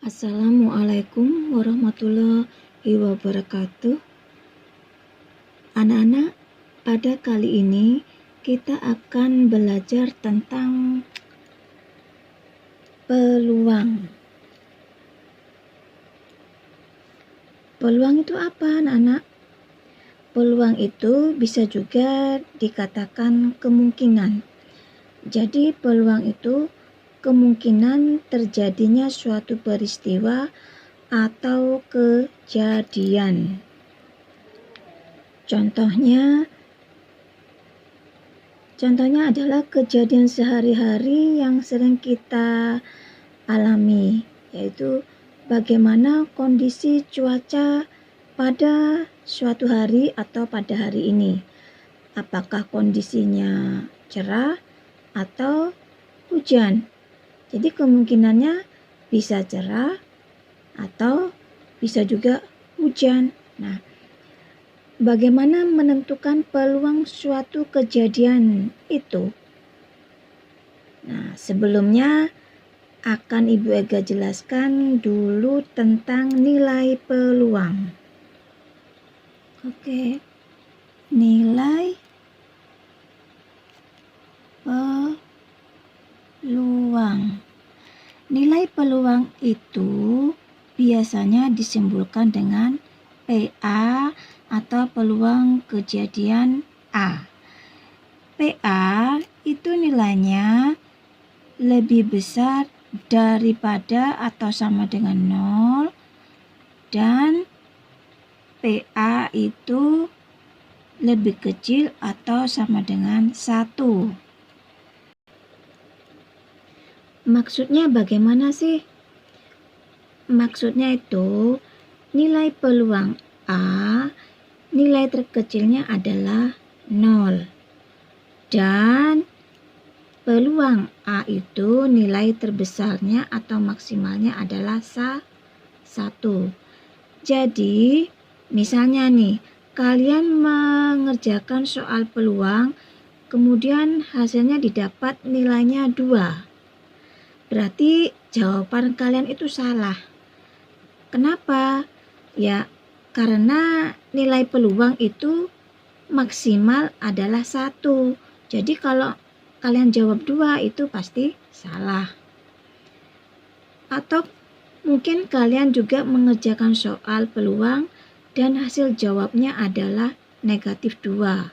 Assalamualaikum warahmatullahi wabarakatuh. Anak-anak, pada kali ini kita akan belajar tentang peluang. Peluang itu apa, anak-anak? Peluang itu bisa juga dikatakan kemungkinan. Jadi peluang itu kemungkinan terjadinya suatu peristiwa atau kejadian. Contohnya adalah kejadian sehari-hari yang sering kita alami, yaitu bagaimana kondisi cuaca pada suatu hari atau pada hari ini. Apakah kondisinya cerah atau hujan? Jadi kemungkinannya bisa cerah atau bisa juga hujan. Nah, bagaimana menentukan peluang suatu kejadian itu? Nah, sebelumnya akan Ibu Ega jelaskan dulu tentang nilai peluang. Oke, nilai peluang. Nilai peluang itu biasanya disimpulkan dengan PA atau peluang kejadian A. PA itu nilainya lebih besar daripada atau sama dengan 0 dan PA itu lebih kecil atau sama dengan 1. Maksudnya bagaimana sih? Maksudnya itu nilai peluang A, nilai terkecilnya adalah 0. Dan peluang A itu nilai terbesarnya atau maksimalnya adalah 1. Jadi, misalnya nih, kalian mengerjakan soal peluang, kemudian hasilnya didapat nilainya 2. Berarti jawaban kalian itu salah. Kenapa? Ya, karena nilai peluang itu maksimal adalah 1. Jadi kalau kalian jawab 2 itu pasti salah. Atau mungkin kalian juga mengerjakan soal peluang dan hasil jawabnya adalah negatif 2.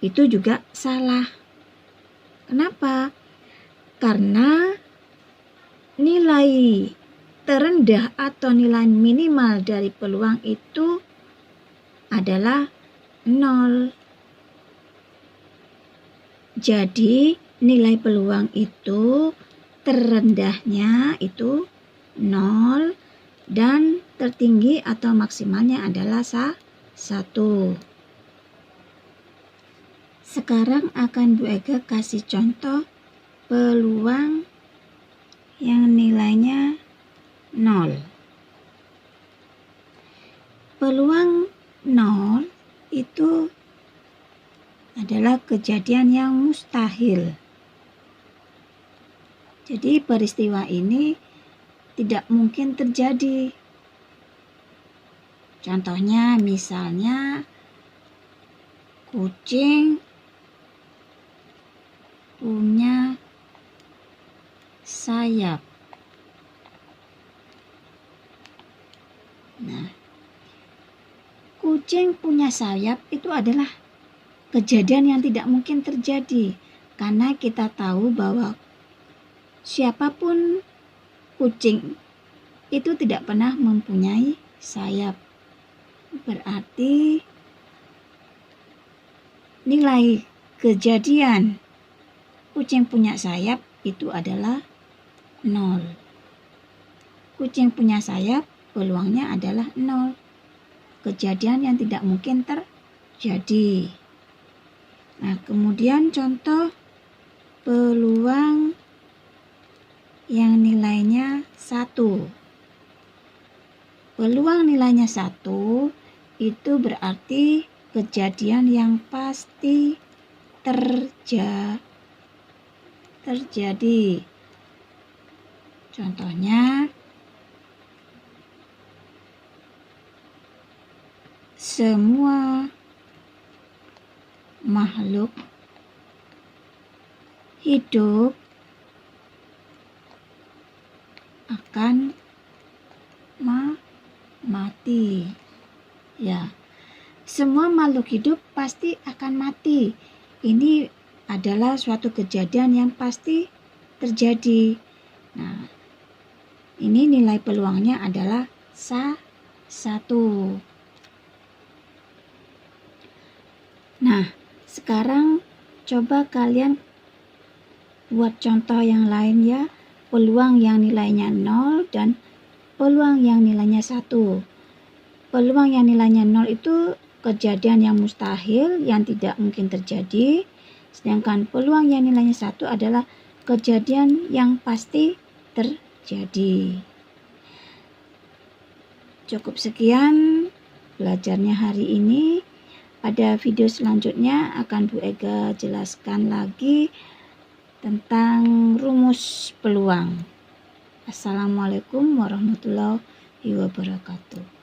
Itu juga salah. Kenapa? Karena nilai terendah atau nilai minimal dari peluang itu adalah 0. Jadi nilai peluang itu terendahnya itu 0 dan tertinggi atau maksimalnya adalah 1. Sekarang akan Bu Ega kasih contoh peluang yang nilainya 0. Peluang 0 itu adalah kejadian yang mustahil. Jadi peristiwa ini tidak mungkin terjadi. Contohnya misalnya kucing punya sayap. Nah, kucing punya sayap itu adalah kejadian yang tidak mungkin terjadi karena kita tahu bahwa siapapun kucing itu tidak pernah mempunyai sayap. Berarti nilai kejadian kucing punya sayap itu adalah 0. Kucing punya sayap peluangnya adalah 0. Kejadian yang tidak mungkin terjadi. Nah, kemudian contoh peluang yang nilainya 1. Peluang nilainya 1 itu berarti kejadian yang pasti terjadi. Contohnya semua makhluk hidup akan mati. Ya, semua makhluk hidup pasti akan mati. Ini adalah suatu kejadian yang pasti terjadi. Nah, ini nilai peluangnya adalah 1. Nah, sekarang coba kalian buat contoh yang lain ya. Peluang yang nilainya 0 dan peluang yang nilainya 1. Peluang yang nilainya 0 itu kejadian yang mustahil, yang tidak mungkin terjadi. Sedangkan peluang yang nilainya 1 adalah kejadian yang pasti terjadi. Cukup sekian belajarnya hari ini. Pada video selanjutnya akan Bu Ega jelaskan lagi tentang rumus peluang. Assalamualaikum warahmatullahi wabarakatuh.